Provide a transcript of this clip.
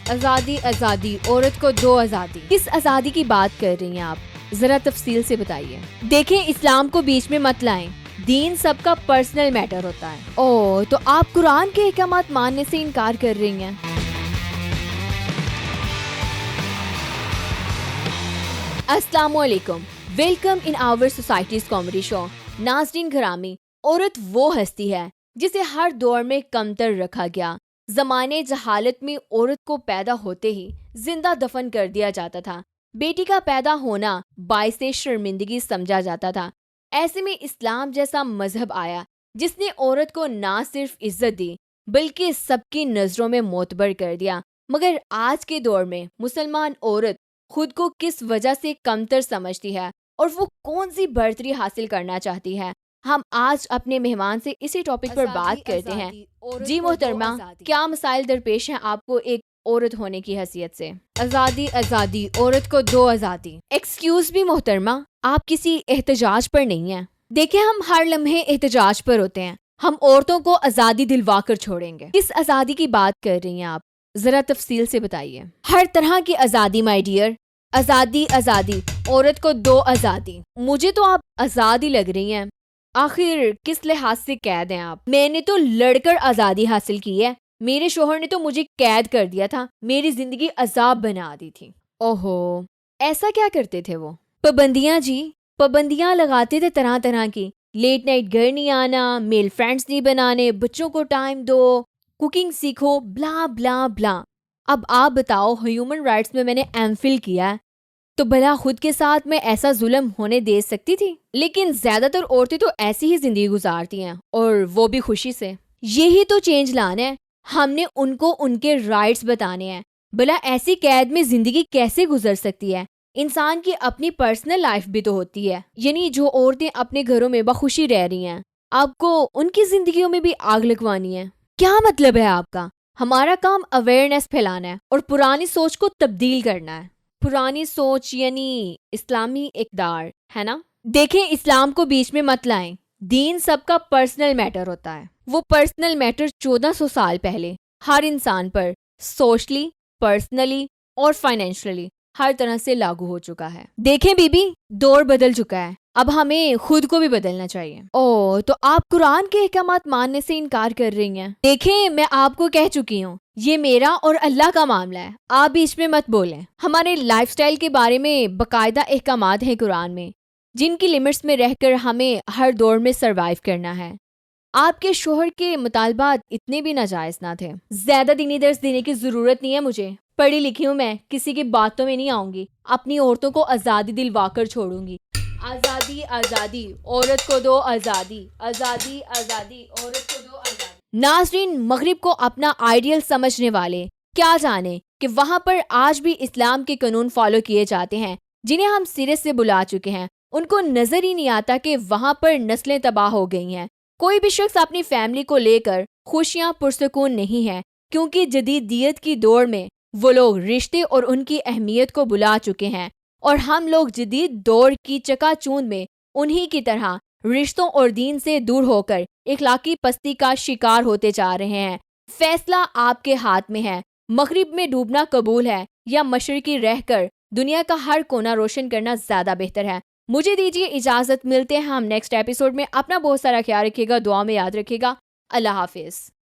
آزادی آزادی، عورت کو دو آزادی، کس آزادی کی بات کر رہی ہیں آپ؟ ذرا تفصیل سے بتائیے۔ دیکھیں، اسلام کو بیچ میں مت لائیں، دین سب کا پرسنل میٹر ہوتا ہے۔ اوہ، تو آپ قرآن کے احکامات ماننے سے انکار کر رہی ہیں؟ السلام علیکم، welcome in our societies comedy show. ناظرین گرامی، عورت وہ ہستی ہے جسے ہر دور میں کمتر رکھا گیا۔ زمانے جہالت میں عورت کو پیدا ہوتے ہی زندہ دفن کر دیا جاتا تھا۔ بیٹی کا پیدا ہونا باعث شرمندگی سمجھا جاتا تھا۔ ایسے میں اسلام جیسا مذہب آیا جس نے عورت کو نہ صرف عزت دی بلکہ سب کی نظروں میں معتبر کر دیا۔ مگر آج کے دور میں مسلمان عورت خود کو کس وجہ سے کمتر سمجھتی ہے اور وہ کون سی برتری حاصل کرنا چاہتی ہے؟ ہم آج اپنے مہمان سے اسی ٹاپک پر بات کرتے ہیں۔ جی محترمہ، کیا مسائل درپیش ہیں آپ کو ایک عورت ہونے کی حیثیت سے؟ آزادی آزادی، عورت کو دو آزادی۔ ایکسکیوز بھی محترمہ، آپ کسی احتجاج پر نہیں ہیں۔ دیکھیں، ہم ہر لمحے احتجاج پر ہوتے ہیں۔ ہم عورتوں کو آزادی دلوا کر چھوڑیں گے۔ کس آزادی کی بات کر رہی ہیں آپ؟ ذرا تفصیل سے بتائیے۔ ہر طرح کی آزادی مائی ڈیئر، آزادی آزادی، عورت کو دو آزادی۔ مجھے تو آپ آزاد ہی لگ رہی ہیں۔ آخر کس لحاظ سے قید ہیں آپ؟ میں نے تو لڑ کر آزادی حاصل کی ہے، میرے شوہر نے تو مجھے قید کر دیا تھا، میری زندگی عذاب بنا دی تھی۔ اوہو، ایسا کیا کرتے تھے وہ؟ پابندیاں جی، پابندیاں لگاتے تھے طرح طرح کی۔ لیٹ نائٹ گھر نہیں آنا، میل فرینڈز نہیں بنانے، بچوں کو ٹائم دو، کوکنگ سیکھو، بلا بلا بلا۔ اب آپ بتاؤ، ہیومن رائٹس میں نے ایم فل کیا ہے تو بھلا خود کے ساتھ میں ایسا ظلم ہونے دے سکتی تھی؟ لیکن زیادہ تر عورتیں تو ایسی ہی زندگی گزارتی ہیں، اور وہ بھی خوشی سے۔ یہی تو چینج لانا ہے، ہم نے ان کو ان کے رائٹس بتانے ہیں۔ بھلا ایسی قید میں زندگی کیسے گزر سکتی ہے؟ انسان کی اپنی پرسنل لائف بھی تو ہوتی ہے۔ یعنی جو عورتیں اپنے گھروں میں بخوشی رہ رہی ہیں، آپ کو ان کی زندگیوں میں بھی آگ لگوانی ہے؟ کیا مطلب ہے آپ کا؟ ہمارا کام اویئرنیس پھیلانا ہے اور پرانی سوچ کو تبدیل کرنا ہے۔ پرانی سوچ یعنی اسلامی اقدار، ہے نا؟ دیکھیں، اسلام کو بیچ میں مت لائیں، دین سب کا پرسنل میٹر ہوتا ہے۔ وہ پرسنل میٹر 1400 سال پہلے ہر انسان پر سوشلی، پرسنلی اور فائنینشلی ہر طرح سے لاگو ہو چکا ہے۔ دیکھیں بی بی، دور بدل چکا ہے، اب ہمیں خود کو بھی بدلنا چاہیے۔ اوہ، تو آپ قرآن کے احکامات ماننے سے انکار کر رہی ہیں؟ دیکھیں، میں آپ کو کہہ چکی ہوں، یہ میرا اور اللہ کا معاملہ ہے، آپ بیچ میں مت بولیں۔ ہمارے لائف سٹائل کے بارے میں باقاعدہ احکامات ہیں قرآن میں، جن کی لمٹس میں رہ کر ہمیں ہر دور میں سروائیو کرنا ہے۔ آپ کے شوہر کے مطالبات اتنے بھی ناجائز نہ تھے۔ زیادہ دینی درس دینے کی ضرورت نہیں ہے مجھے، پڑھی لکھی ہوں میں، کسی کی باتوں میں نہیں آؤں گی، اپنی عورتوں کو آزادی دلوا کر چھوڑوں گی۔ آزادی آزادی، عورت کو دو آزادی، آزادی آزادی، عورت کو دو آزادی۔ ناظرین، مغرب کو اپنا آئیڈیل سمجھنے والے کیا جانے کہ وہاں پر آج بھی اسلام کے قانون فالو کیے جاتے ہیں جنہیں ہم سرے سے بلا چکے ہیں۔ ان کو نظر ہی نہیں آتا کہ وہاں پر نسلیں تباہ ہو گئی ہیں۔ کوئی بھی شخص اپنی فیملی کو لے کر خوشیاں پرسکون نہیں ہے، کیونکہ جدیدیت کی دور میں وہ لوگ رشتے اور ان کی اہمیت کو بلا چکے ہیں، اور ہم لوگ جدید دور کی چکا چوند میں انہی کی طرح رشتوں اور دین سے دور ہو کر اخلاقی پستی کا شکار ہوتے جا رہے ہیں۔ فیصلہ آپ کے ہاتھ میں ہے، مغرب میں ڈوبنا قبول ہے یا مشرقی رہ کر دنیا کا ہر کونا روشن کرنا زیادہ بہتر ہے۔ مجھے دیجیے اجازت، ملتے ہیں ہم نیکسٹ ایپیسوڈ میں۔ اپنا بہت سارا خیال رکھیے گا، دعا میں یاد رکھیے گا۔ اللہ حافظ۔